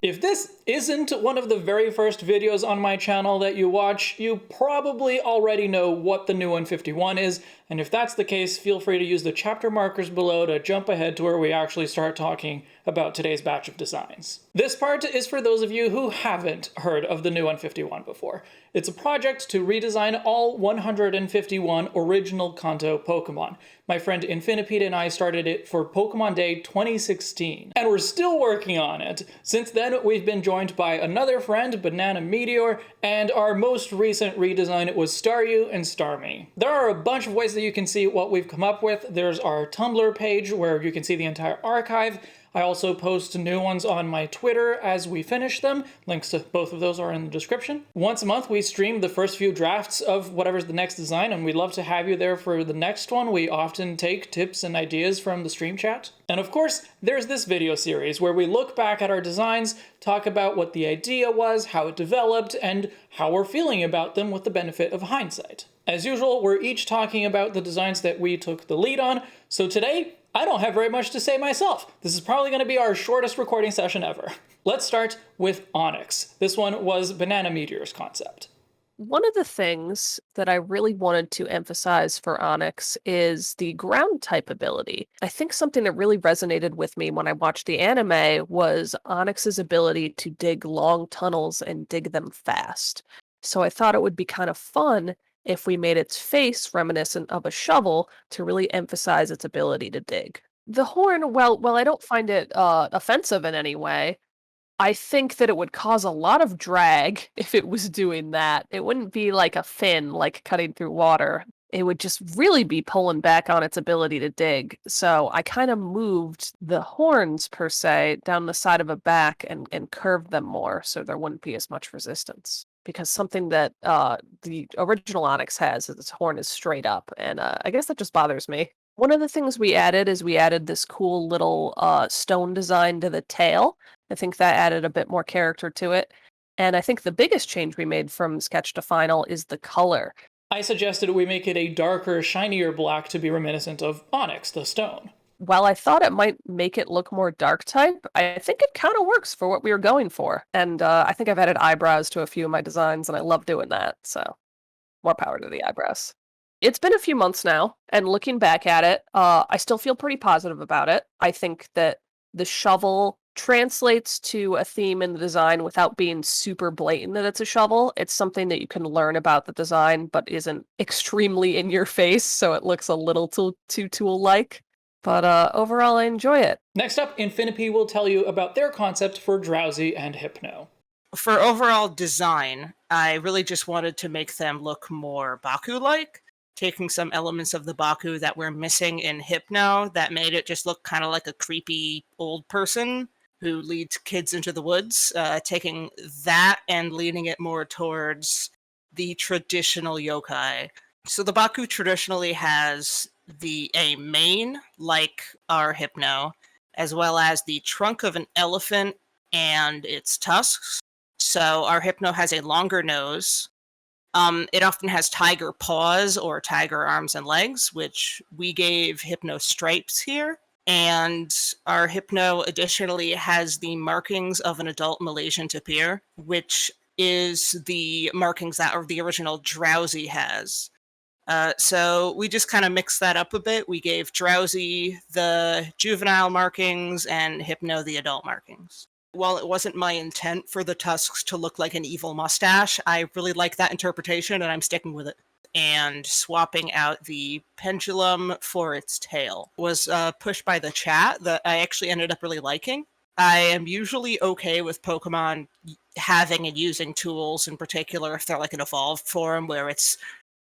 If this isn't one of the very first videos on my channel that you watch, you probably already know what the new 151 is, and if that's the case, feel free to use the chapter markers below to jump ahead to where we actually start talking about today's batch of designs. This part is for those of you who haven't heard of the new 151 before. It's a project to redesign all 151 original Kanto Pokémon. My friend Infinipede and I started it for Pokémon Day 2016, and we're still working on it. Since then, we've been joined by another friend, Banana Meteor, and our most recent redesign was Staryu and Starmie. There are a bunch of ways that you can see what we've come up with. There's our Tumblr page where you can see the entire archive. I also post new ones on my Twitter as we finish them. Links to both of those are in the description. Once a month, we stream the first few drafts of whatever's the next design, and we'd love to have you there for the next one. We often take tips and ideas from the stream chat. And of course, there's this video series where we look back at our designs, talk about what the idea was, how it developed, and how we're feeling about them with the benefit of hindsight. As usual, we're each talking about the designs that we took the lead on, so today, I don't have very much to say myself. This is probably going to be our shortest recording session ever. Let's start with Onix. This one was Banana Meteor's concept. One of the things that I really wanted to emphasize for Onix is the ground type ability. I think something that really resonated with me when I watched the anime was Onix's ability to dig long tunnels and dig them fast. So I thought it would be kind of fun if we made its face reminiscent of a shovel to really emphasize its ability to dig. The horn, well, I don't find it offensive in any way. I think that it would cause a lot of drag if it was doing that. It wouldn't be like a fin, like cutting through water. It would just really be pulling back on its ability to dig. So I kind of moved the horns, per se, down the side of a back and curved them more so there wouldn't be as much resistance. Because something that the original Onix has is its horn is straight up, and I guess that just bothers me. One of the things we added is we added this cool little stone design to the tail. I think that added a bit more character to it. And I think the biggest change we made from sketch to final is the color. I suggested we make it a darker, shinier black to be reminiscent of Onix, the stone. While I thought it might make it look more dark type, I think it kind of works for what we were going for. And I think I've added eyebrows to a few of my designs, and I love doing that, so more power to the eyebrows. It's been a few months now, and looking back at it, I still feel pretty positive about it. I think that the shovel translates to a theme in the design without being super blatant that it's a shovel. It's something that you can learn about the design, but isn't extremely in your face, so it looks a little too tool-like. But overall, I enjoy it. Next up, Infinipede will tell you about their concept for Drowzee and Hypno. For overall design, I really just wanted to make them look more Baku-like, taking some elements of the Baku that we're missing in Hypno that made it just look kind of like a creepy old person who leads kids into the woods, taking that and leaning it more towards the traditional yokai. So the Baku traditionally has a mane, like our Hypno, as well as the trunk of an elephant and its tusks. So our Hypno has a longer nose. It often has tiger paws or tiger arms and legs, which we gave Hypno stripes here. And our Hypno additionally has the markings of an adult Malaysian tapir, which is the markings that the original Drowzee has. So we just kind of mixed that up a bit. We gave Drowzee the juvenile markings and Hypno the adult markings. While it wasn't my intent for the tusks to look like an evil mustache, I really like that interpretation and I'm sticking with it. And swapping out the pendulum for its tail was pushed by the chat that I actually ended up really liking. I am usually okay with Pokemon having and using tools, in particular if they're like an evolved form where it's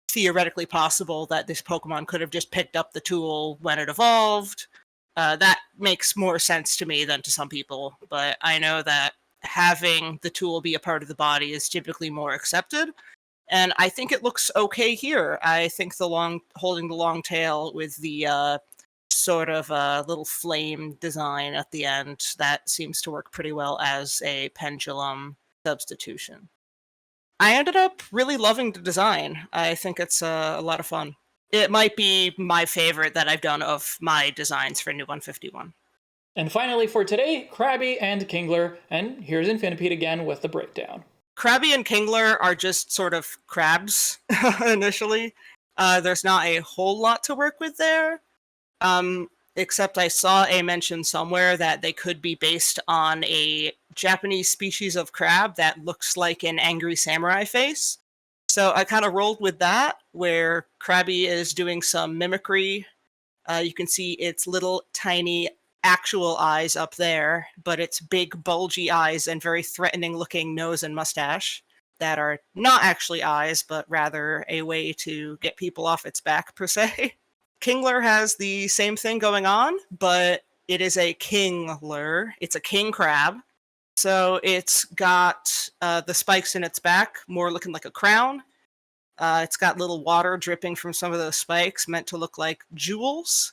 theoretically possible that this Pokemon could have just picked up the tool when it evolved. That makes more sense to me than to some people, but I know that having the tool be a part of the body is typically more accepted, and I think it looks okay here. I think holding the long tail with the sort of little flame design at the end, that seems to work pretty well as a pendulum substitution. I ended up really loving the design. I think it's a lot of fun. It might be my favorite that I've done of my designs for New 151. And finally for today, Krabby and Kingler, and here's Infinipede again with the breakdown. Krabby and Kingler are just sort of crabs initially. There's not a whole lot to work with there, except I saw a mention somewhere that they could be based on a Japanese species of crab that looks like an angry samurai face. So I kind of rolled with that, where Krabby is doing some mimicry. You can see its little tiny actual eyes up there, but its big bulgy eyes and very threatening looking nose and mustache that are not actually eyes, but rather a way to get people off its back, per se. Kingler has the same thing going on, but it is a kingler. It's a king crab. So it's got the spikes in its back, more looking like a crown. It's got little water dripping from some of those spikes, meant to look like jewels.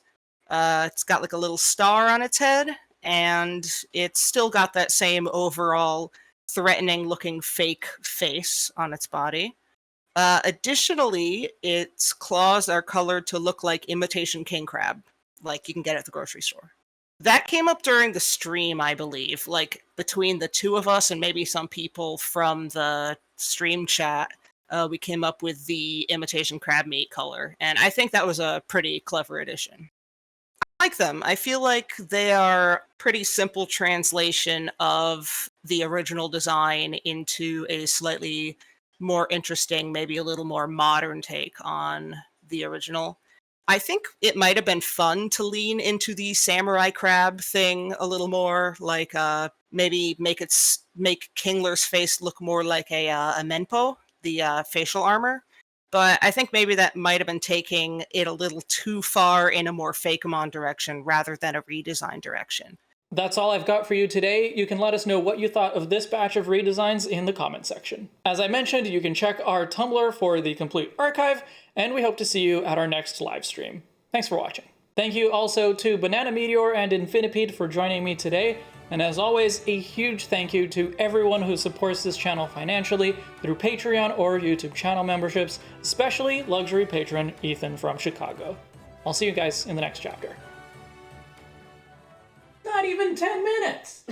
It's got like a little star on its head, and it's still got that same overall threatening looking fake face on its body. Additionally, its claws are colored to look like imitation king crab, like you can get at the grocery store. That came up during the stream, I believe, like between the two of us and maybe some people from the stream chat. We came up with the imitation crab meat color, and I think that was a pretty clever addition. I like them. I feel like they are pretty simple translation of the original design into a slightly more interesting, maybe a little more modern take on the original. I think it might have been fun to lean into the samurai crab thing a little more, like maybe make Kingler's face look more like a menpo, the facial armor. But I think maybe that might have been taking it a little too far in a more Fakemon direction rather than a redesign direction. That's all I've got for you today. You can let us know what you thought of this batch of redesigns in the comment section. As I mentioned, you can check our Tumblr for the complete archive, and we hope to see you at our next live stream. Thanks for watching. Thank you also to Banana Meteor and Infinipede for joining me today, and as always, a huge thank you to everyone who supports this channel financially through Patreon or YouTube channel memberships, especially luxury patron Ethan from Chicago. I'll see you guys in the next chapter. Not even 10 minutes!